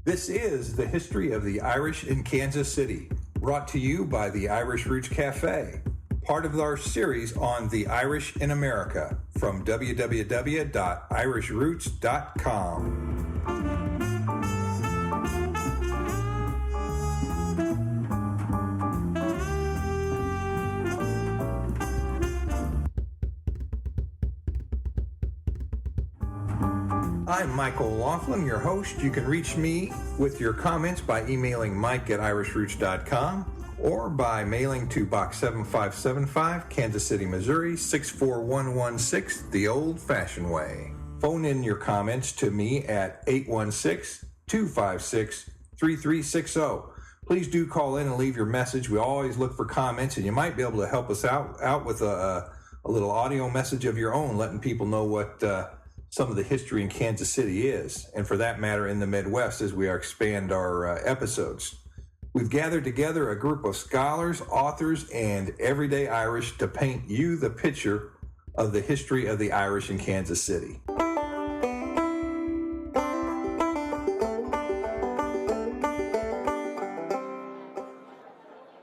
This is the history of the Irish in Kansas City, brought to you by the Irish Roots Cafe, part of our series on the Irish in America from www.irishroots.com. I'm Michael Laughlin, your host. You can reach me with your comments by emailing mike@irishroots.com or by mailing to Box 7575, Kansas City, Missouri, 64116, the old-fashioned way. Phone in your comments to me at 816-256-3360. Please do call in and leave your message. We always look for comments, and you might be able to help us out with a little audio message of your own, letting people know what some of the history in Kansas City is, and for that matter in the Midwest as we expand our episodes. We've gathered together a group of scholars, authors, and everyday Irish to paint you the picture of the history of the Irish in Kansas City.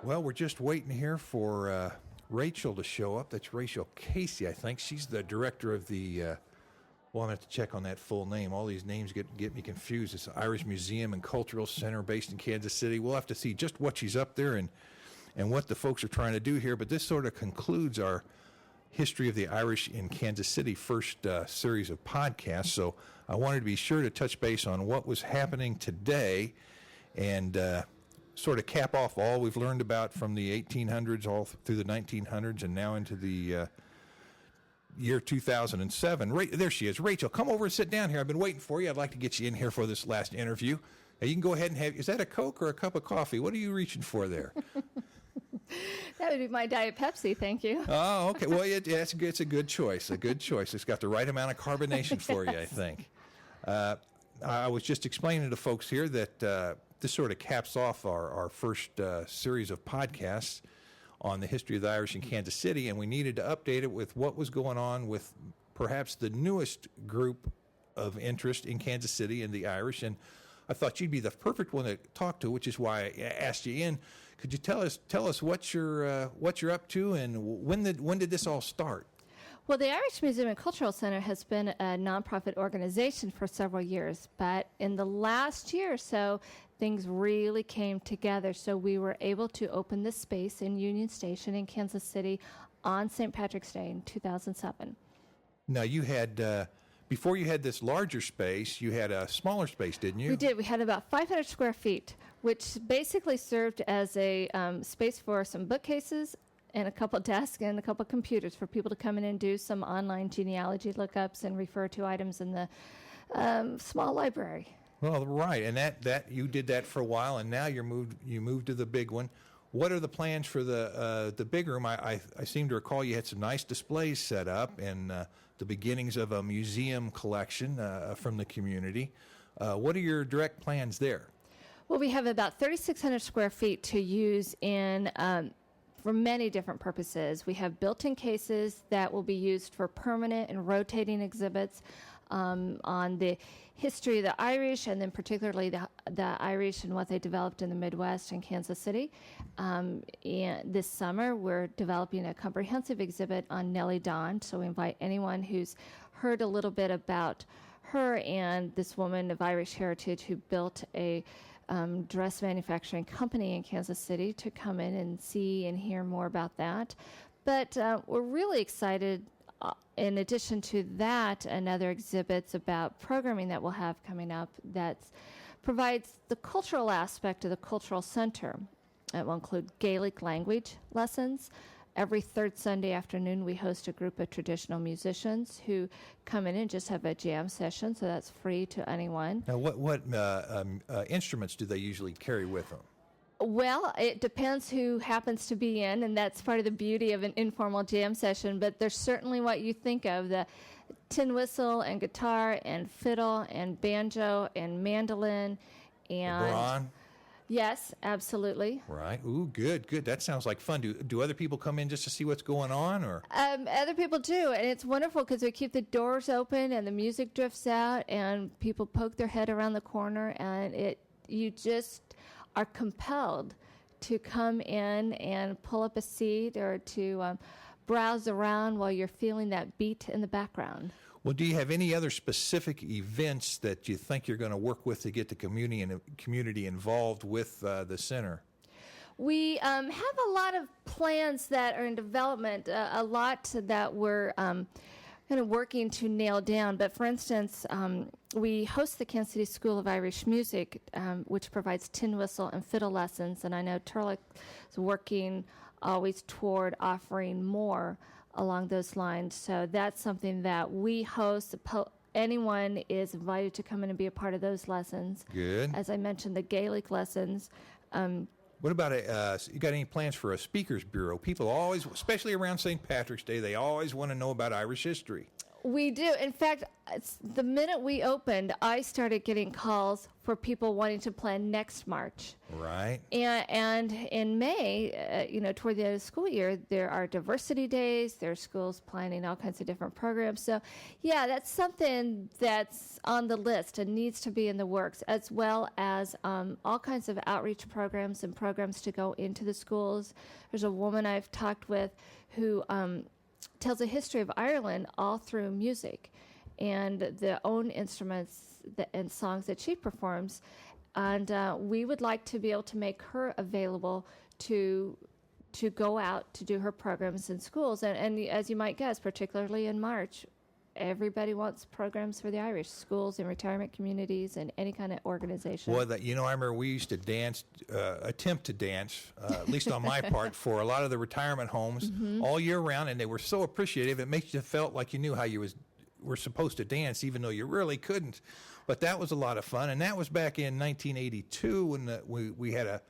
Well, we're just waiting here for Rachel to show up. That's Rachel Casey, I think. She's the director of the well, I'm going to have to check on that full name. All these names get me confused. It's the Irish Museum and Cultural Center based in Kansas City. We'll have to see just what she's up there and what the folks are trying to do here. But this sort of concludes our History of the Irish in Kansas City first series of podcasts. So I wanted to be sure to touch base on what was happening today and sort of cap off all we've learned about from the 1800s all through the 1900s and now into the year 2007. There she is. Rachel, come over and sit down here. I've been waiting for you. I'd like to get you in here for this last interview. Now, you can go ahead and have, is that a Coke or a cup of coffee? What are you reaching for there? That would be my Diet Pepsi, thank you. Oh, okay. Well, it's a good choice, It's got the right amount of carbonation for you, I think. I was just explaining to folks here that this sort of caps off our first series of podcasts on the history of the Irish in Kansas City, and we needed to update it with what was going on with perhaps the newest group of interest in Kansas City and the Irish. And I thought you'd be the perfect one to talk to, which is why I asked you in. Could you tell us what you're up to, and when did this all start? Well, the Irish Museum and Cultural Center has been a nonprofit organization for several years, but in the last year or so, things really came together. So we were able to open this space in Union Station in Kansas City on St. Patrick's Day in 2007. Now, you had, before you had this larger space, you had a smaller space, didn't you? We did. We had about 500 square feet, which basically served as a space for some bookcases and a couple desks and a couple computers for people to come in and do some online genealogy lookups and refer to items in the small library. Well, right, and that you did that for a while, and now you moved to the big one. What are the plans for the big room? I seem to recall you had some nice displays set up and the beginnings of a museum collection from the community. What are your direct plans there? Well, we have about 3,600 square feet to use in for many different purposes. We have built-in cases that will be used for permanent and rotating exhibits on the history of the Irish, and then particularly the Irish and what they developed in the Midwest and Kansas City. And this summer, we're developing a comprehensive exhibit on Nellie Dawn, so we invite anyone who's heard a little bit about her and this woman of Irish heritage who built a dress manufacturing company in Kansas City to come in and see and hear more about that. But we're really excited, in addition to that, and other exhibits about programming that we'll have coming up that provides the cultural aspect of the cultural center. It will include Gaelic language lessons. Every third Sunday afternoon, we host a group of traditional musicians who come in and just have a jam session, so that's free to anyone. Now, what instruments do they usually carry with them? Well, it depends who happens to be in, and that's part of the beauty of an informal jam session, but there's certainly what you think of, the tin whistle and guitar and fiddle and banjo and mandolin and... Brawn? Yes, absolutely. Right. Ooh, good. That sounds like fun. Do other people come in just to see what's going on, or? Other people do, and it's wonderful because we keep the doors open and the music drifts out, and people poke their head around the corner, and it you just are compelled to come in and pull up a seat or to browse around while you're feeling that beat in the background. Well, do you have any other specific events that you think you're going to work with to get the community involved with the center? We have a lot of plans that are in development, a lot that we're kind of working to nail down. But for instance, we host the Kansas City School of Irish Music, which provides tin whistle and fiddle lessons. And I know Turlock is working always toward offering more along those lines. So that's something that we host. Anyone is invited to come in and be a part of those lessons. Good. As I mentioned, the Gaeilge lessons. What about you got any plans for a speakers bureau? People always, especially around St. Patrick's Day, they always want to know about Irish history. We do. In fact, the minute we opened, I started getting calls for people wanting to plan next March. Right. And in May, toward the end of the school year, there are diversity days. There are schools planning all kinds of different programs. So, yeah, that's something that's on the list and needs to be in the works, as well as all kinds of outreach programs and programs to go into the schools. There's a woman I've talked with who tells a history of Ireland all through music and the own instruments and songs that she performs. And we would like to be able to make her available to go out to do her programs in schools. And as you might guess, particularly in March, everybody wants programs for the Irish, schools and retirement communities and any kind of organization. Boy, I remember we used to dance, attempt to dance, at least on my part, for a lot of the retirement homes all year round, and they were so appreciative. It makes you felt like you knew how you were supposed to dance, even though you really couldn't. But that was a lot of fun, and that was back in 1982 when we had a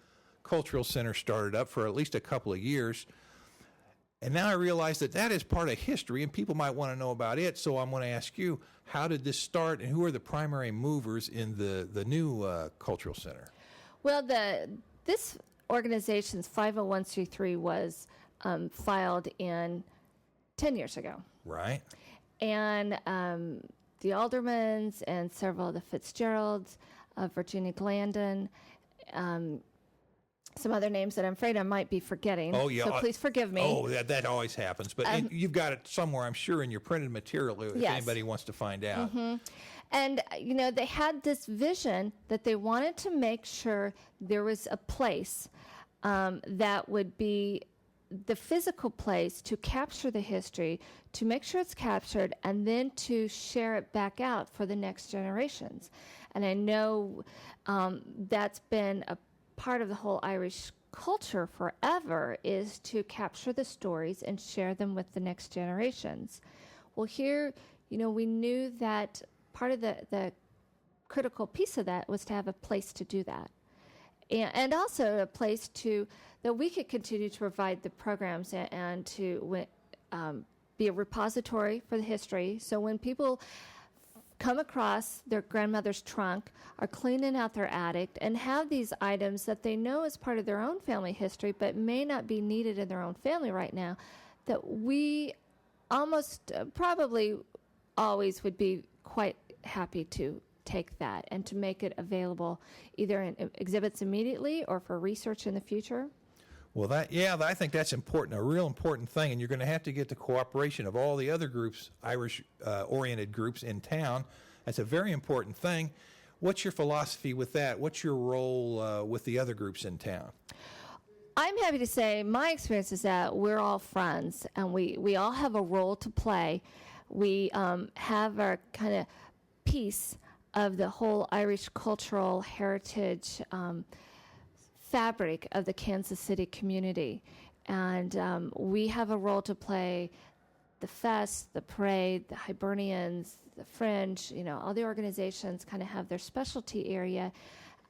cultural center started up for at least a couple of years. And now I realize that is part of history, and people might want to know about it. So I'm going to ask you, how did this start, and who are the primary movers in the new cultural center? Well, this organization's 501c3 was filed in 10 years ago. Right. And the Aldermans and several of the Fitzgeralds, Virginia Glandon, some other names that I'm afraid I might be forgetting. Oh, yeah. So please forgive me. Oh, that always happens. But you've got it somewhere, I'm sure, in your printed material if anybody wants to find out. Mm-hmm. And, they had this vision that they wanted to make sure there was a place that would be the physical place to capture the history, to make sure it's captured, and then to share it back out for the next generations. And I know that's been a part of the whole Irish culture forever, is to capture the stories and share them with the next generations. Well, here, we knew that part of the critical piece of that was to have a place to do that. And also a place that we could continue to provide the programs and to be a repository for the history. So when people come across their grandmother's trunk, are cleaning out their attic, and have these items that they know is part of their own family history but may not be needed in their own family right now, that we almost probably always would be quite happy to take that and to make it available either in exhibits immediately or for research in the future. Well, I think that's important, a real important thing, and you're going to have to get the cooperation of all the other groups, Irish-oriented groups in town. That's a very important thing. What's your philosophy with that? What's your role with the other groups in town? I'm happy to say my experience is that we're all friends, and we all have a role to play. We have our kind of piece of the whole Irish cultural heritage fabric of the Kansas City community. And we have a role to play. The Fest, the Parade, the Hibernians, the Fringe, all the organizations kind of have their specialty area.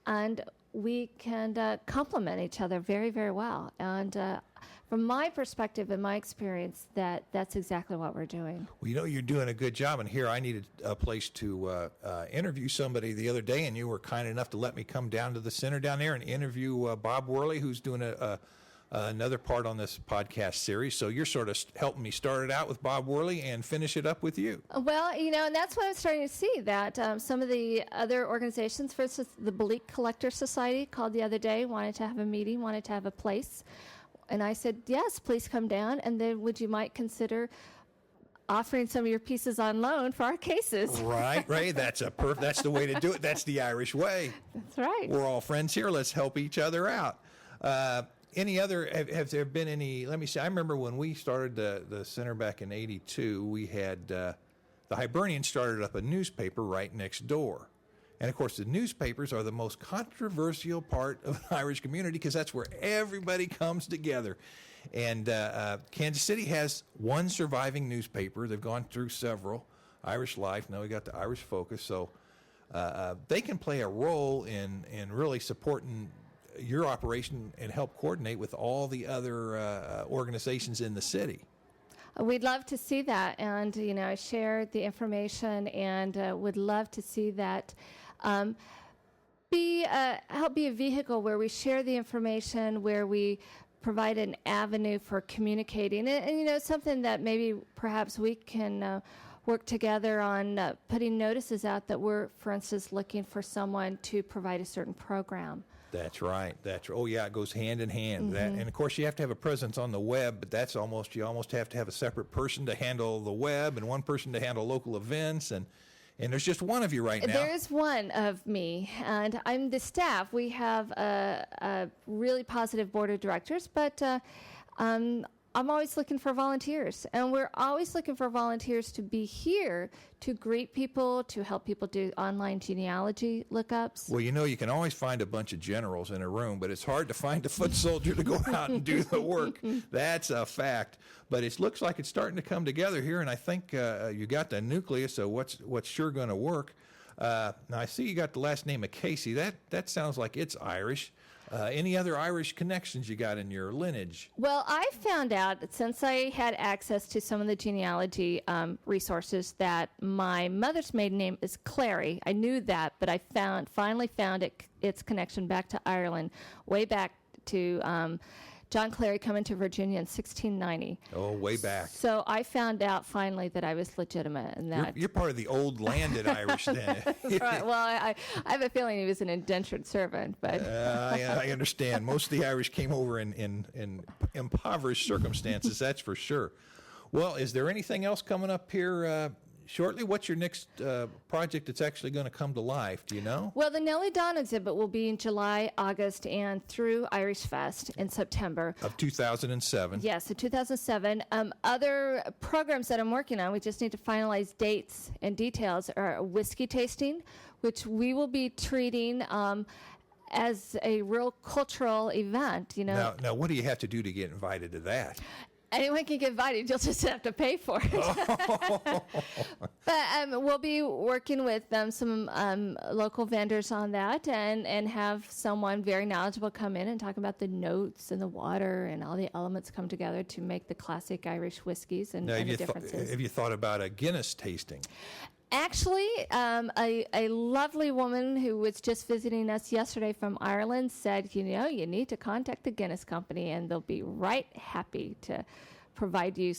And we can complement each other very, very well. And from my perspective and my experience, that's exactly what we're doing. Well, you're doing a good job. And here I needed a place to interview somebody the other day, and you were kind enough to let me come down to the center down there and interview Bob Worley, who's doing another part on this podcast series. So you're sort of helping me start it out with Bob Worley and finish it up with you. Well, and that's what I'm starting to see, that some of the other organizations, for instance, the Bleak Collector Society called the other day, wanted to have a meeting, wanted to have a place. And I said, yes, please come down, and then you might consider offering some of your pieces on loan for our cases. Right. That's that's the way to do it. That's the Irish way. That's right. We're all friends here. Let's help each other out. Any other, have there been any, let me see, I remember when we started the center back in 82, we had, the Hibernian started up a newspaper right next door. And of course, the newspapers are the most controversial part of the Irish community because that's where everybody comes together. And Kansas City has one surviving newspaper. They've gone through several. Irish Life, now we got the Irish Focus. So they can play a role in really supporting your operation and help coordinate with all the other organizations in the city. We'd love to see that, and I share the information, and would love to see that help be a vehicle where we share the information, where we provide an avenue for communicating, and something that maybe perhaps we can work together on putting notices out that we're, for instance, looking for someone to provide a certain program. That's right. Oh yeah, it goes hand in hand. Mm-hmm. And of course, you have to have a presence on the web, but you almost have to have a separate person to handle the web and one person to handle local events. And there's just one of you right now. There is one of me, and I'm the staff. We have a really positive board of directors, but I'm always looking for volunteers, and we're always looking for volunteers to be here to greet people, to help people do online genealogy lookups. Well, you can always find a bunch of generals in a room, but it's hard to find a foot soldier to go out and do the work. That's a fact. But it looks like it's starting to come together here, and I think you got the nucleus of what's sure going to work. Now, I see you got the last name of Casey. That sounds like it's Irish. Any other Irish connections you got in your lineage? Well, I found out that since I had access to some of the genealogy resources that my mother's maiden name is Clary. I knew that, but I finally found its connection back to Ireland, way back to John Clary coming to Virginia in 1690. Oh, way back. So I found out finally that I was legitimate, and that you're part of the old landed Irish then. Right. Well, I have a feeling he was an indentured servant, but I understand. Most of the Irish came over in impoverished circumstances. That's for sure. Well, is there anything else coming up here shortly? What's your next project that's actually going to come to life? Do you know? Well, the Nellie Dawn exhibit will be in July, August, and through Irish Fest in September. Of 2007. Yes, in 2007. Other programs that I'm working on, we just need to finalize dates and details, are a whiskey tasting, which we will be treating as a real cultural event. Now, what do you have to do to get invited to that? Anyone can get invited. You'll just have to pay for it. But we'll be working with some local vendors on that, and have someone very knowledgeable come in and talk about the notes and the water and all the elements come together to make the classic Irish whiskeys and the differences. Have you thought about a Guinness tasting? Actually, a lovely woman who was just visiting us yesterday from Ireland said, you need to contact the Guinness Company, and they'll be right happy to provide you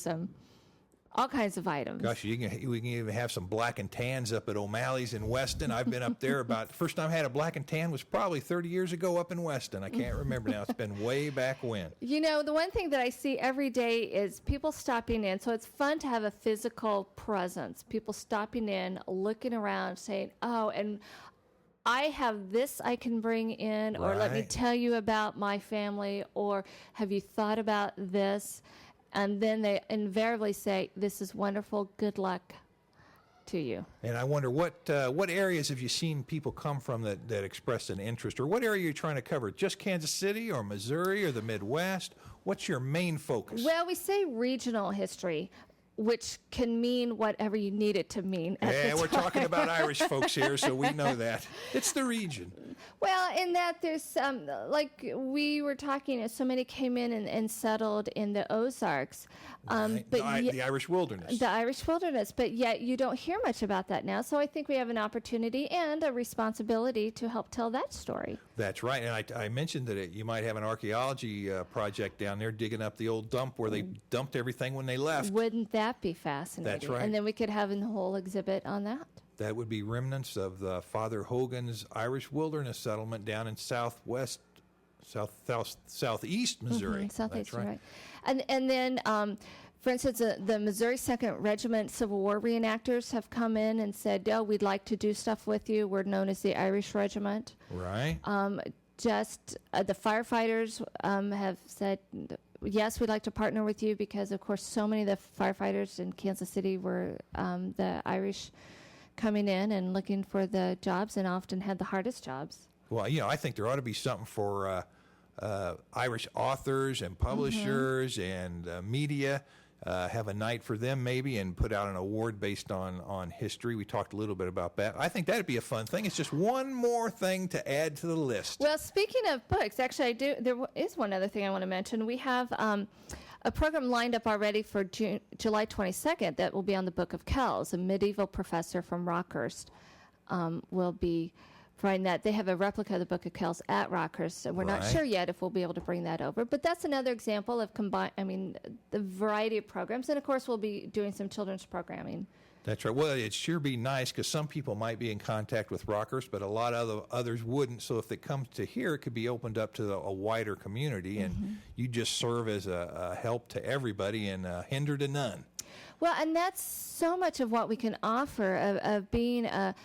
all kinds of items. Gosh, we can even have some black and tans up at O'Malley's in Weston. I've been up there the first time I had a black and tan was probably 30 years ago up in Weston. I can't remember now. It's been way back when. The one thing that I see every day is people stopping in. So it's fun to have a physical presence. People stopping in, looking around, saying, oh, and I have this I can bring in, or let me tell you about my family, or have you thought about this? And then they invariably say, this is wonderful, good luck to you. And I wonder, what areas have you seen people come from that express an interest? Or what area are you trying to cover? Just Kansas City or Missouri or the Midwest? What's your main focus? Well, we say regional history. which can mean whatever you need it to mean. Yeah, we're talking about Irish folks here, so we know that. It's the region. Well, in that there's, like we were talking, so many came in and settled in the Ozarks. Right. The Irish wilderness. The Irish wilderness, but yet you don't hear much about that now. So I think we have an opportunity and a responsibility to help tell that story. That's right. And I mentioned that you might have an archaeology project down there digging up the old dump where they dumped everything when they left. Wouldn't that be fascinating? That's right. And then we could have a whole exhibit on that. That would be remnants of Father Hogan's Irish wilderness settlement down in southeast Missouri. Southeast, That's right. And then, for instance, the Missouri 2nd Regiment Civil War reenactors have come in and said, "Oh, we'd like to do stuff with you. We're known as the Irish Regiment." Right. The firefighters have said, yes, we'd like to partner with you because, of course, so many of the firefighters in Kansas City were the Irish coming in and looking for the jobs and often had the hardest jobs. Well, I think there ought to be something for Irish authors and publishers and media. Have a night for them maybe and put out an award based on history. We talked a little bit about that. I think that'd be a fun thing. It's just one more thing to add to the list. Well, speaking of books, actually, there is one other thing I want to mention. We have a program lined up already for July 22nd that will be on the Book of Kells. A medieval professor from Rockhurst will be providing that. They have a replica of the Book of Kells at Rockhurst, and we're not sure yet if we'll be able to bring that over. But that's another example of the variety of programs. And, of course, we'll be doing some children's programming. That's right. Well, it'd sure be nice because some people might be in contact with Rockhurst, but a lot of others wouldn't. So if it comes to here, it could be opened up to a wider community, and you just serve as a help to everybody and hinder to none. Well, and that's so much of what we can offer of being a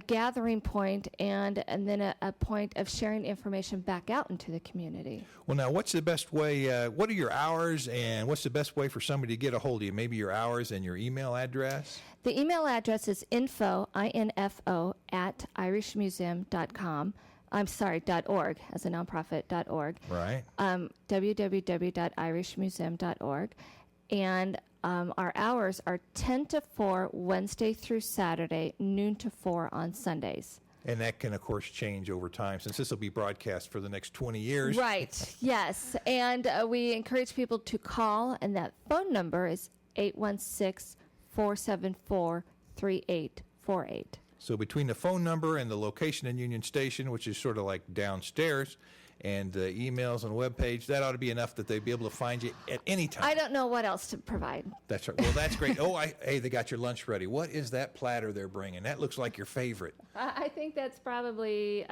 gathering point and then a point of sharing information back out into the community. Well, now, what's the best way? What are your hours, and what's the best way for somebody to get a hold of you? Maybe your hours and your email address? The email address is info, I-N-F-O, at irishmuseum.com. I'm sorry, .org, as a nonprofit, .org. Right. www.irishmuseum.org. And our hours are 10 to 4 Wednesday through Saturday, noon to 4 on Sundays. And that can, of course, change over time since this will be broadcast for the next 20 years. Right, yes. And we encourage people to call, and that phone number is 816-474-3848. So between the phone number and the location in Union Station, which is sort of like downstairs, and the emails and webpage, that ought to be enough that they'd be able to find you at any time. I don't know what else to provide. That's right. Well, that's great. Hey, they got your lunch ready. What is that platter they're bringing? That looks like your favorite. I think that's probably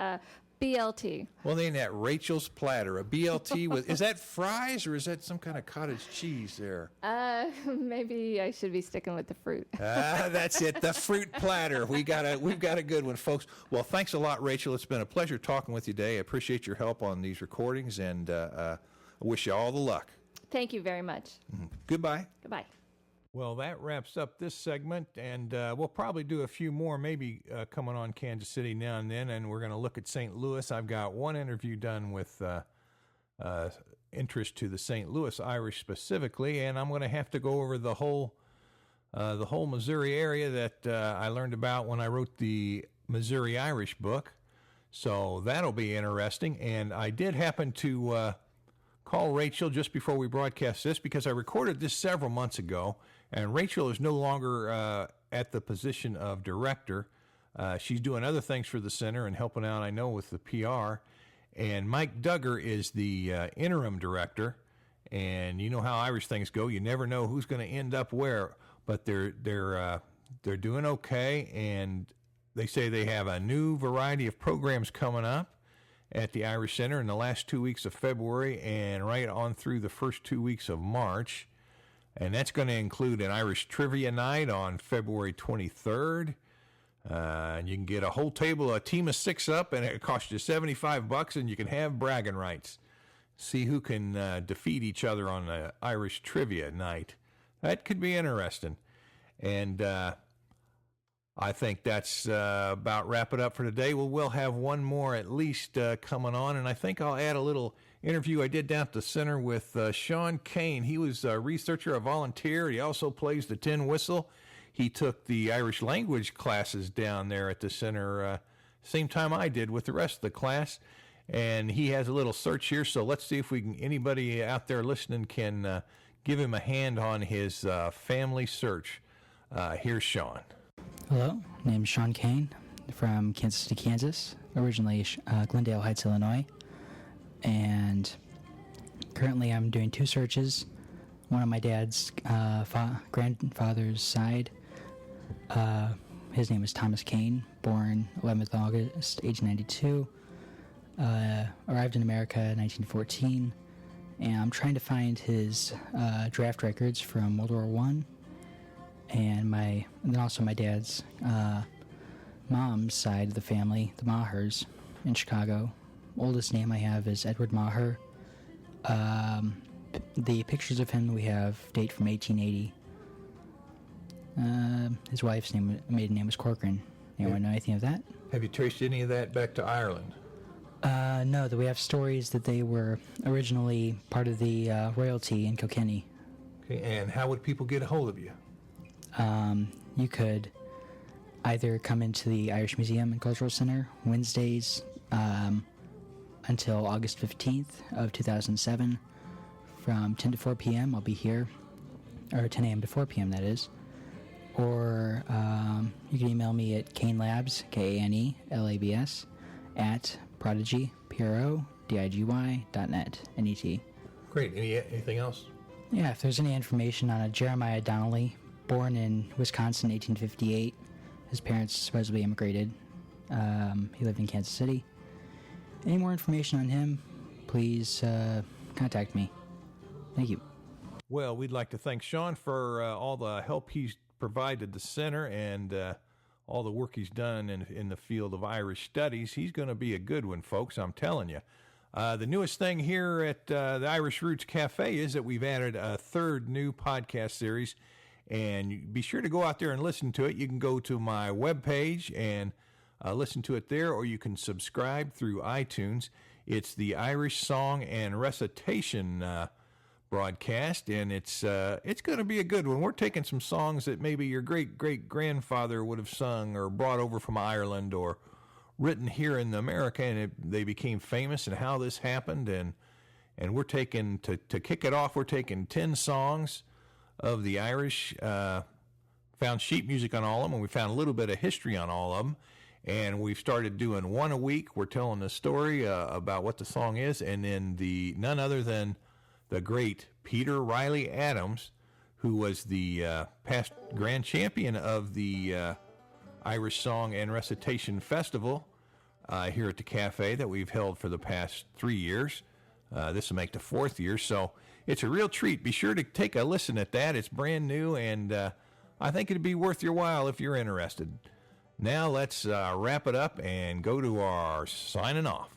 BLT. Well, ain't that Rachel's platter, a BLT with, is that fries or is that some kind of cottage cheese there? Maybe I should be sticking with the fruit. That's it, the fruit platter. We've got a good one, folks. Well, thanks a lot, Rachel. It's been a pleasure talking with you today. I appreciate your help on these recordings, and I wish you all the luck. Thank you very much. Goodbye. Goodbye. Well, that wraps up this segment, and we'll probably do a few more, maybe coming on Kansas City now and then, and we're going to look at St. Louis. I've got one interview done with interest to the St. Louis Irish specifically, and I'm going to have to go over the whole Missouri area that I learned about when I wrote the Missouri Irish book. So that'll be interesting, and I did happen to call Rachel just before we broadcast this because I recorded this several months ago. And Rachel is no longer at the position of director. She's doing other things for the center and helping out, I know, with the PR. And Mike Duggar is the interim director. And you know how Irish things go. You never know who's going to end up where. But they're doing okay. And they say they have a new variety of programs coming up at the Irish Center in the last 2 weeks of February and right on through the first 2 weeks of March. And that's going to include an Irish trivia night on February 23rd. And you can get a whole table, a team of 6 up, and it costs you $75, and you can have bragging rights. See who can defeat each other on the Irish trivia night. That could be interesting. And I think that's about wrap it up for today. We'll have one more at least coming on, and I think I'll add a little interview I did down at the center with Sean Kane. He was a researcher, a volunteer. He also plays the tin whistle. He took the Irish language classes down there at the center same time I did with the rest of the class, and he has a little search here, so let's see if we can, anybody out there listening can give him a hand on his family search. Here's Sean. Hello, name's Sean Kane from Kansas City, Kansas, originally Glendale Heights, Illinois, and currently I'm doing two searches, one on my dad's grandfather's side. His name is Thomas Kane, born 11th August, 1892, arrived in America in 1914, and I'm trying to find his draft records from World War I. And then also my dad's mom's side of the family, the Mahers, in Chicago. Oldest name I have is Edward Maher. The pictures of him we have date from 1880. His wife's maiden name was Corcoran. Anyone know anything of that? Have you traced any of that back to Ireland? No, that we have stories that they were originally part of the royalty in Kilkenny. Okay, and how would people get a hold of you? You could either come into the Irish Museum and Cultural Center Wednesdays until August 15th of 2007 from 10 to 4 p.m. I'll be here, or 10 a.m. to 4 p.m. that is. Or you can email me at kanelabs, KANELABS, at prodigy, PRODIGY.net, N-E-T. Great. Anything else? Yeah, if there's any information on a Jeremiah Donnelly, born in Wisconsin, 1858. His parents supposedly immigrated. He lived in Kansas City. Any more information on him, please contact me. Thank you. Well, we'd like to thank Sean for all the help he's provided the center and all the work he's done in the field of Irish studies. He's going to be a good one, folks, I'm telling you. The newest thing here at the Irish Roots Cafe is that we've added a third new podcast series, and be sure to go out there and listen to it. You can go to my webpage and listen to it there, or you can subscribe through iTunes. It's the Irish Song and Recitation broadcast, and it's going to be a good one. We're taking some songs that maybe your great-great-grandfather would have sung or brought over from Ireland or written here in America, and they became famous, and how this happened. And we're taking, to kick it off, we're taking 10 songs of the Irish, found sheet music on all of them, and we found a little bit of history on all of them. And we've started doing one a week. We're telling the story about what the song is, and then none other than the great Peter Riley Adams, who was the past grand champion of the Irish Song and Recitation Festival here at the cafe that we've held for the past 3 years. This will make the 4th year, so it's a real treat. Be sure to take a listen at that. It's brand new, and I think it'd be worth your while if you're interested. Now let's wrap it up and go to our signing off.